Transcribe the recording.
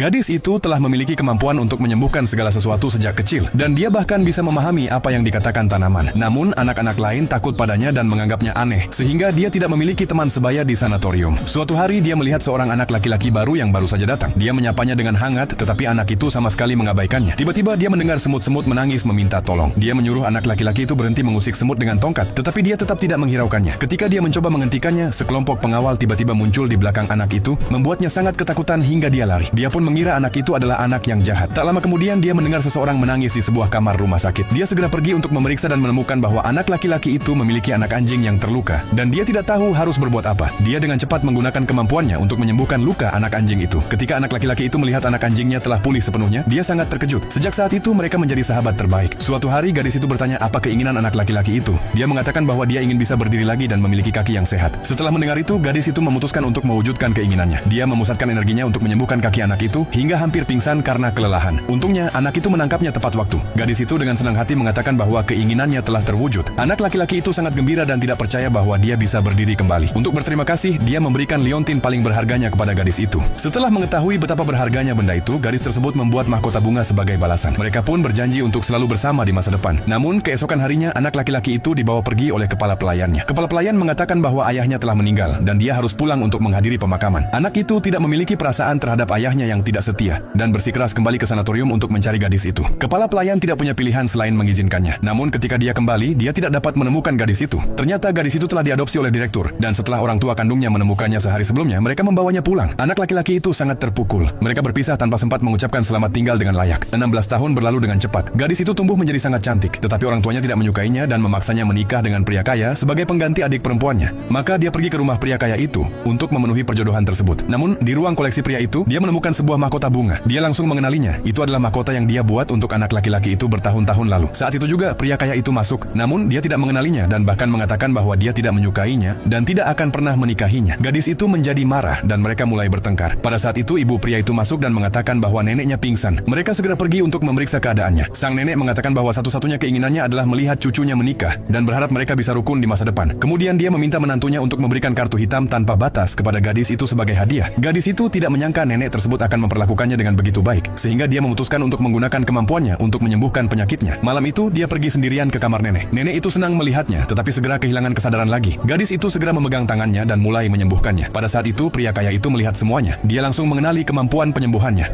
Gadis itu telah memiliki kemampuan untuk menyembuhkan segala sesuatu sejak kecil, dan dia bahkan bisa memahami apa yang dikatakan tanaman. Namun, anak-anak lain takut padanya dan menganggapnya aneh, sehingga dia tidak memiliki teman sebaya di sanatorium. Suatu hari, dia melihat seorang anak laki-laki baru yang baru saja datang. Dia menyapanya dengan hangat, tetapi anak itu sama sekali mengabaikannya. Tiba-tiba, dia mendengar semut-semut menangis meminta tolong. Dia menyuruh anak laki-laki itu berhenti mengusik semut dengan tongkat, tetapi dia tetap tidak menghiraukannya. Ketika dia mencoba menghentikannya, sekelompok pengawal tiba-tiba muncul di belakang anak itu, membuatnya sangat ketakutan hingga dia lari. Dia pun mengira anak itu adalah anak yang jahat. Tak lama kemudian, dia mendengar seseorang menangis di sebuah kamar rumah sakit. Dia segera pergi untuk memeriksa dan menemukan bahwa anak laki-laki itu memiliki anak anjing yang terluka, dan dia tidak tahu harus berbuat apa. Dia dengan cepat menggunakan kemampuannya untuk menyembuhkan luka anak anjing itu. Ketika anak laki-laki itu melihat anak anjingnya telah pulih sepenuhnya, dia sangat terkejut. Sejak saat itu, mereka menjadi sahabat terbaik. Suatu hari, gadis itu bertanya apa keinginan anak laki-laki itu. Dia mengatakan bahwa dia ingin bisa berdiri lagi dan memiliki kaki yang sehat. Setelah mendengar itu, gadis itu memutuskan untuk mewujudkan keinginannya. Dia memusatkan energinya untuk menyembuhkan kaki anak itu hingga hampir pingsan karena kelelahan. Untungnya, anak itu menangkapnya tepat waktu. Gadis itu dengan senang hati mengatakan bahwa keinginannya telah terwujud. Anak laki-laki itu sangat gembira dan tidak percaya bahwa dia bisa berdiri kembali. Untuk berterima kasih, dia memberikan liontin paling berharganya kepada gadis itu. Setelah mengetahui betapa berharganya benda itu, gadis tersebut membuat mahkota bunga sebagai balasan. Mereka pun berjanji untuk selalu bersama di masa depan. Namun, keesokan harinya, anak laki-laki itu dibawa pergi oleh kepala pelayannya. Kepala pelayan mengatakan bahwa ayahnya telah meninggal dan dia harus pulang untuk menghadiri pemakaman. Anak itu tidak memiliki perasaan terhadap ayahnya yang tidak setia dan bersikeras kembali ke sanatorium untuk mencari gadis itu. Kepala pelayan tidak punya pilihan selain mengizinkannya. Namun ketika dia kembali, dia tidak dapat menemukan gadis itu. Ternyata gadis itu telah diadopsi oleh direktur, dan setelah orang tua kandungnya menemukannya sehari sebelumnya, mereka membawanya pulang. Anak laki-laki itu sangat terpukul. Mereka berpisah tanpa sempat mengucapkan selamat tinggal dengan layak. 16 tahun berlalu dengan cepat. Gadis itu tumbuh menjadi sangat cantik, tetapi orang tuanya tidak menyukainya dan memaksanya menikah dengan pria kaya sebagai pengganti adik perempuannya. Maka dia pergi ke rumah pria kaya itu untuk memenuhi perjodohan tersebut. Namun, di ruang koleksi pria itu, dia menemukan sebuah mahkota bunga. Dia langsung mengenalinya. Itu adalah mahkota yang dia buat untuk anak laki-laki itu bertahun-tahun lalu. Saat itu juga, pria kaya itu masuk. Namun, dia tidak mengenalinya dan bahkan mengatakan bahwa dia tidak menyukainya dan tidak akan pernah menikahinya. Gadis itu menjadi marah dan mereka mulai bertengkar. Pada saat itu, ibu pria itu masuk dan mengatakan bahwa neneknya pingsan. Mereka segera pergi untuk memeriksa keadaannya. Sang nenek mengatakan bahwa satu-satunya keinginannya adalah melihat cucunya menikah dan berharap mereka bisa rukun di masa depan. Kemudian dia meminta menantunya untuk memberikan kartu hitam tanpa batas kepada gadis itu sebagai hadiah. Gadis itu tidak menyangka nenek tersebut akan memperlakukannya dengan begitu baik, sehingga dia memutuskan untuk menggunakan kemampuannya untuk menyembuhkan penyakitnya. Malam itu, dia pergi sendirian ke kamar nenek. Nenek itu senang melihatnya, tetapi segera kehilangan kesadaran lagi. Gadis itu segera memegang tangannya dan mulai menyembuhkannya. Pada saat itu, pria kaya itu melihat semuanya. Dia langsung mengenali kemampuan penyembuhannya.